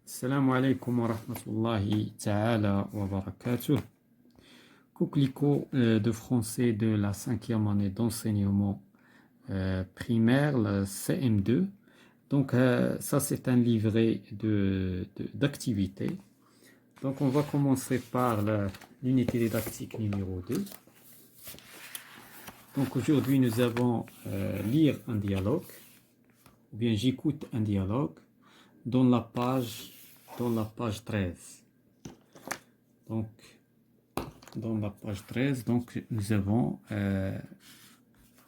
Salam alaikum wa rahmatullahi ta'ala wa barakatuh. Coquelicot de français de la cinquième année d'enseignement primaire, la CM2. Donc ça c'est un livret d'activités. Donc on va commencer par l'unité didactique numéro 2. Donc aujourd'hui nous avons lire un dialogue, ou bien j'écoute un dialogue dans la page 13. Donc, dans la page 13, donc, nous avons,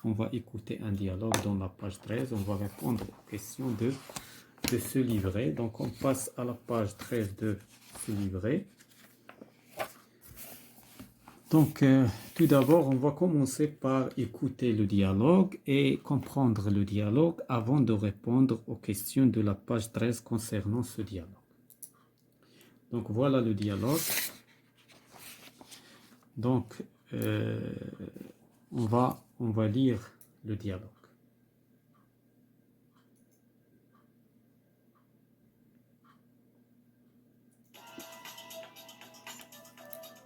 on va écouter un dialogue dans la page 13. On va répondre aux questions de ce livret. Donc, on passe à la page 13 de ce livret. Donc, tout d'abord, on va commencer par écouter le dialogue et comprendre le dialogue avant de répondre aux questions de la page 13 concernant ce dialogue. Donc, voilà le dialogue. Donc, on va lire le dialogue.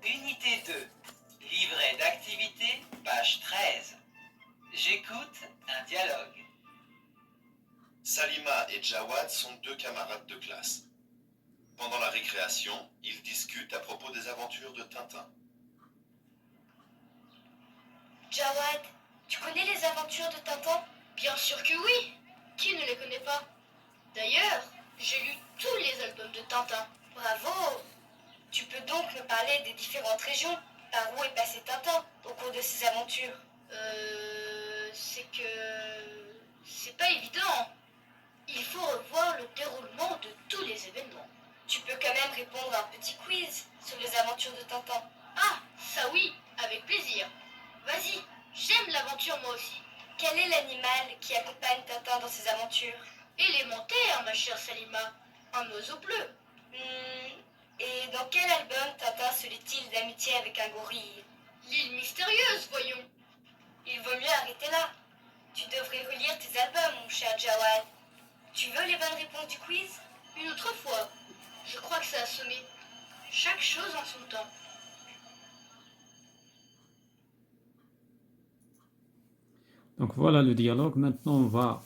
Unité 2, livret d'activité, page 13. J'écoute un dialogue. Salima et Jawad sont deux camarades de classe. Pendant la récréation, ils discutent à propos des aventures de Tintin. Jawad, tu connais les aventures de Tintin? Bien sûr que oui. Qui ne les connaît pas? D'ailleurs, j'ai lu tous les albums de Tintin. Bravo. Tu peux donc me parler des différentes régions par où est passé Tintin au cours de ses aventures? C'est que... c'est pas évident. Il faut revoir le déroulement de tous les événements. Tu peux quand même répondre à un petit quiz sur les aventures de Tintin. Ah, ça oui, avec plaisir. Vas-y, j'aime l'aventure moi aussi. Quel est l'animal qui accompagne Tintin dans ses aventures? Élémentaire, ma chère Salima. Un oiseau bleu. Et dans quel album Tintin se lie-t-il d'amitié avec un gorille? L'île mystérieuse, voyons. Il vaut mieux arrêter là. Tu devrais relire tes albums, mon cher Jawad. Tu veux les bonnes réponses du quiz? Une autre fois. Je crois que ça a sonné. Chaque chose en son temps. Donc voilà le dialogue. Maintenant on va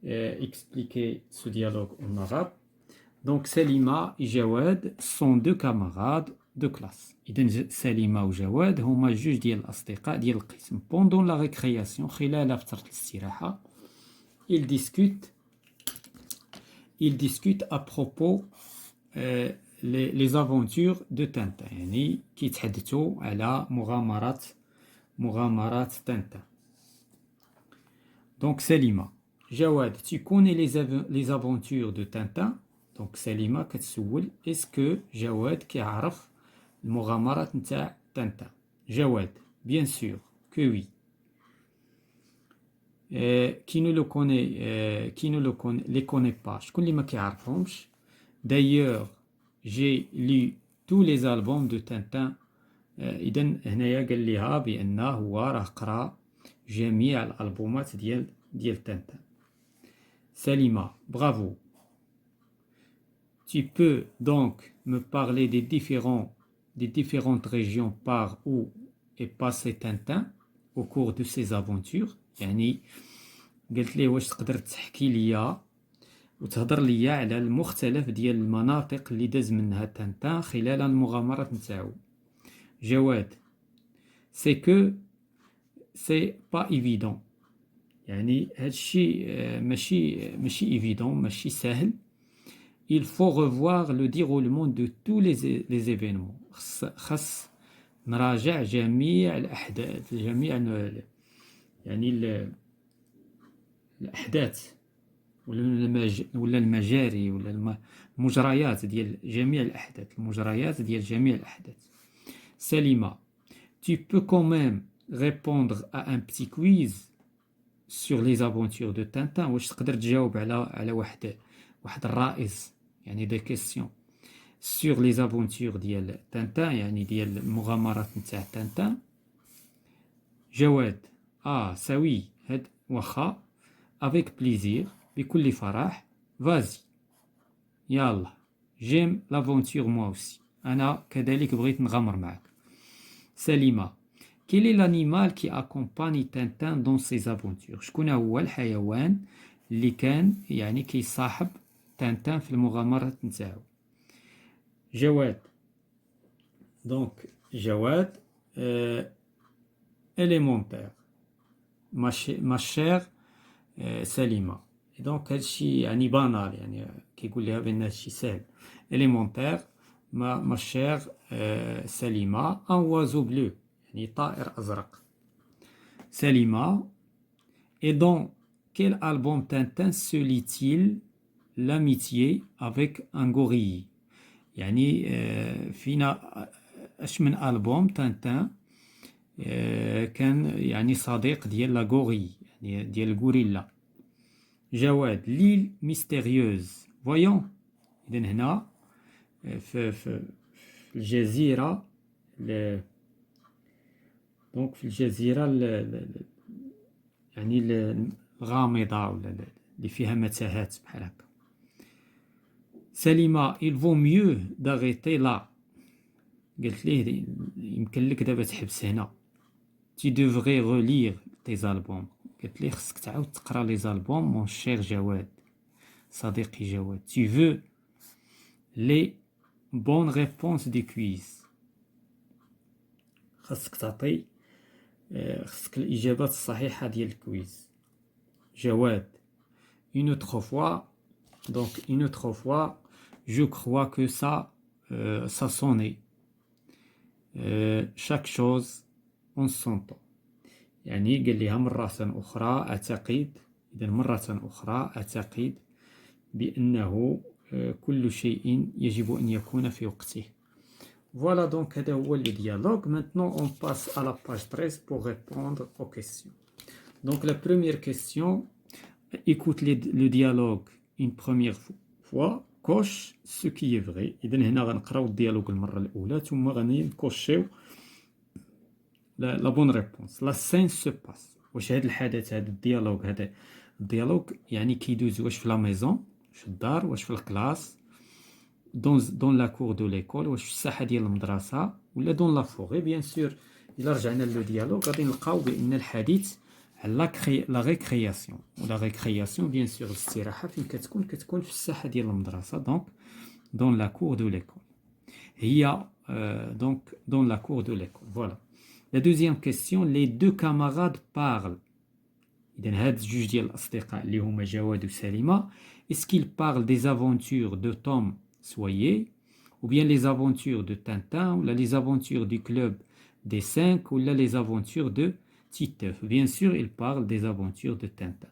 expliquer ce dialogue en arabe. Donc Salima et Jawad sont deux camarades de classe. إذن سليمة وجواد هما جوج ديال الأصدقاء ديال القسم. Pendant la récréation, خلال فترة الاستراحة, ils discutent à propos les aventures de Tintin. يعني كيتحدثوا على مغامرات Tintin. Donc Salima, Jawad, tu connais les aventures de Tintin? Donc Salima كتسول est-ce que Jawad كيعرف المغامرات نتاع Tintin? Jawad, bien sûr que oui. Qui ne les connaît pas, شكون اللي ما كيعرفهمش? D'ailleurs, j'ai lu tous les albums de Tintin. إذن هنايا قال ليها بأنه هو راه قرا جميع الألبومات ديال Tintin. Salima, bravo. Tu peux donc me parler des différentes régions par où est passé Tintin au cours de ses aventures. يعني قلت ليه واش تقدر تحكي ليا وتهضر ليا على المختلف ديال المناطق اللي داز منها تانتان خلال المغامرات نتاعو. جواد, c'est que c'est pas évident. يعني هادشي ماشي évident, ماشي سهل. Il faut revoir le déroulement de tous les événements. خاص نراجع جميع الأحداث, يعني الأحداث ولا المجاري ولا المجريات ديال جميع الأحداث. Salima, tu peux quand même répondre à un petit quiz sur les aventures de Tintin. واش تقدر تجاوب على واحد الرائز, يعني des questions sur les aventures ديال Tintin, يعني ديال المغامرات نتاع Tintin. جواد, ça oui, هاد واخا, avec plaisir, بكل فرح. Vas-y, يلا. j'aime l'aventure moi aussi. أنا كذلك بغيت نغامر معك. سليمة. Quel est l'animal qui accompagne Tintin dans ses aventures? شكون هو الحيوان اللي كان يعني كيصاحب تانتان في المغامرات نتاعو؟ جواد. دونك جواد élémentaire. ما chère سليمة. دونك هادشي يعني بانال يعني كيقول لها بان هادشي سهل. élémentaire ما chère سليمة. un oiseau bleu يعني طائر أزرق. سليمة. Et dans quel album Tintin se lit-il l'amitié avec un gorille؟ يعني فينا اش من ألبوم تانتان كان يعني صديق ديال لا غوري يعني ديال الغوريلا. جواد. ليل ميستيريوز. فويون. إذا هنا في الجزيرة دونك في الجزيرة يعني الغامضة ولا اللي فيها متاهات بحال هكا. سليمة. il vaut mieux d'arrêter là. قلت ليه يمكن لك دابا تحبس هنا. tu devrais relire tes albums. قلت ليه خصك تعاود تقرا لي زالبوم مون شير جواد صديقي جواد. tu veux les bonnes réponses du quiz. خصك تعطي خصك الإجابات الصحيحة ديال الكويز. جواد. une autre fois. Donc une autre fois je crois que ça sonnait. chaque chose en son temps. يعني قال لها مرة أخرى أعتقد. إذا مرة أخرى أعتقد بأنه كل شيء يجب أن يكون في وقته. Voilà donc هذا هو le dialogue. Maintenant on passe à la page 13 pour répondre aux questions. Donc la première question, écoute le dialogue une première fois, coche ce qui est vrai. إذا هنا غنقراو الديالوج المرة الأولى ثم غنكوشيو la bonne réponse. La scène se passe. واش هذا الحدث هذا الديالوج هذا الديالوج يعني كيدوز واش في لا ميزون في الدار واش في الكلاس دون لا كور دو ليكول واش في الساحة ديال المدرسة ولا دون لا فوري. بيان سور إلا رجعنا لو ديالوج غادي نلقاو بأن الحديث على لا ريكرياسيون ولا ريكرياسيون بيان سور الاستراحة فين كتكون في الساحة ديال المدرسة دونك دون لا كور دو ليكول هي دونك دون لا كور دو ليكول. فوالا. La deuxième question, les deux camarades parlent. إذن هاد جوج ديال الأصدقاء اللي هما جواد وسليمة est-ce qu'ils parlent des aventures de Tom Sawyer ou bien les aventures de Tintin ou les aventures du club des 5 ou les aventures de Titeuf? Bien sûr, ils parlent des aventures de Tintin.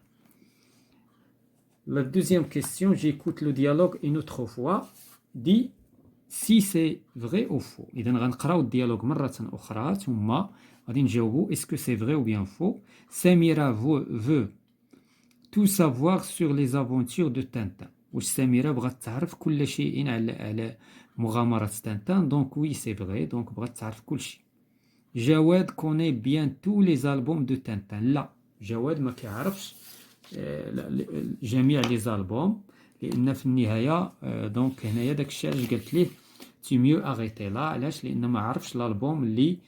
La deuxième question, j'écoute le dialogue une autre fois. Dit si c'est vrai ou faux. إذا غنقراو الديالوج مرة أخرى ثم غادي نجاوبو est-ce que c'est vrai ou bien faux. Samira veut tout savoir sur les aventures de Tintin. واش سميرة بغات تعرف كل شيء على مغامرات تانتان. دونك oui c'est vrai. دونك بغات تعرف كل شيء. جواد connaît bien tous les albums de Tintin. لا جواد ما كيعرفش جميع لي زالبوم لأن في النهاية دونك هنايا داكشي علاش قلت ليه تي ميو اغيتي لا. علاش؟ لأن ما عرفش الالبوم اللي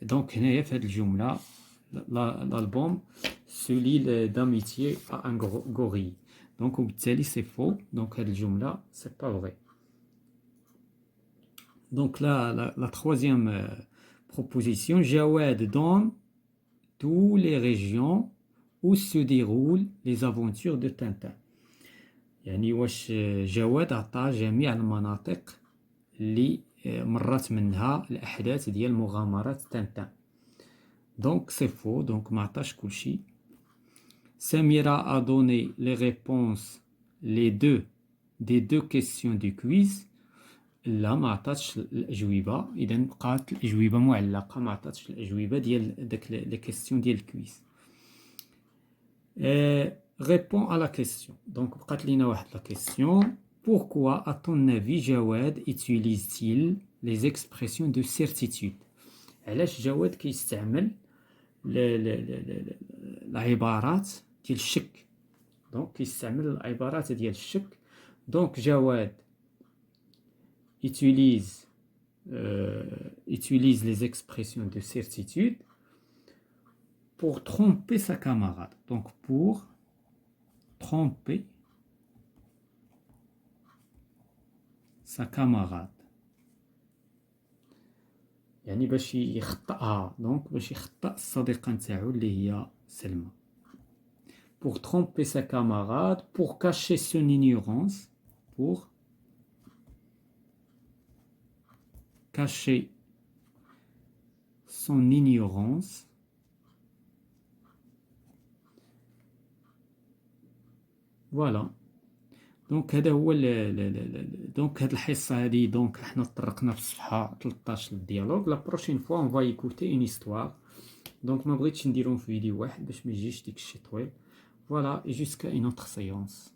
دونك هنايا في هاد الجملة الالبوم سولي داميتيي ا ان غوري. دونك وبالتالي سي فو. دونك هاد الجملة سي با فري. دونك la troisième proposition, Jawad dans toutes les régions où se déroulent les aventures de Tintin. يعني واش جواد عطى جميع المناطق اللي مرت منها الأحداث ديال مغامرات تانتان. دونك سي فو. دونك ما عطاش كلشي. سميرة a donné les réponses des deux questions du quiz. لا ما عطاتش الأجوبة. إذا بقات الأجوبة معلقة ما عطاتش الأجوبة ديال داك لي كيستيون ديال الكويز. Réponds à la question. Donc بقات لينا واحد la question. Pourquoi à ton avis Jawad utilise-t-il les expressions de certitude? علاش جواد كيستعمل العبارات ديال الشك. دونك كيستعمل العبارات ديال الشك Donc Jawad utilise les expressions de certitude pour tromper sa camarade. Donc pour tromper sa camarade. يعني باش يخطئها، دونك باش يخطئ الصديقة نتاعو اللي هي سلمى. Pour tromper sa camarade, pour cacher son ignorance, pour cacher son ignorance. Voilà. دونك هذا هو دونك هاد الحصه هذه، دونك حنا طرقنا في الصفحه 13 للديالوج. لا بروشين فوا اون فا ايكوتي اون هيستوار. دونك ما بغيتش نديرهم في فيديو واحد باش ما يجيش ديك الشيء طويل. فوالا، et jusqu'à une autre séance.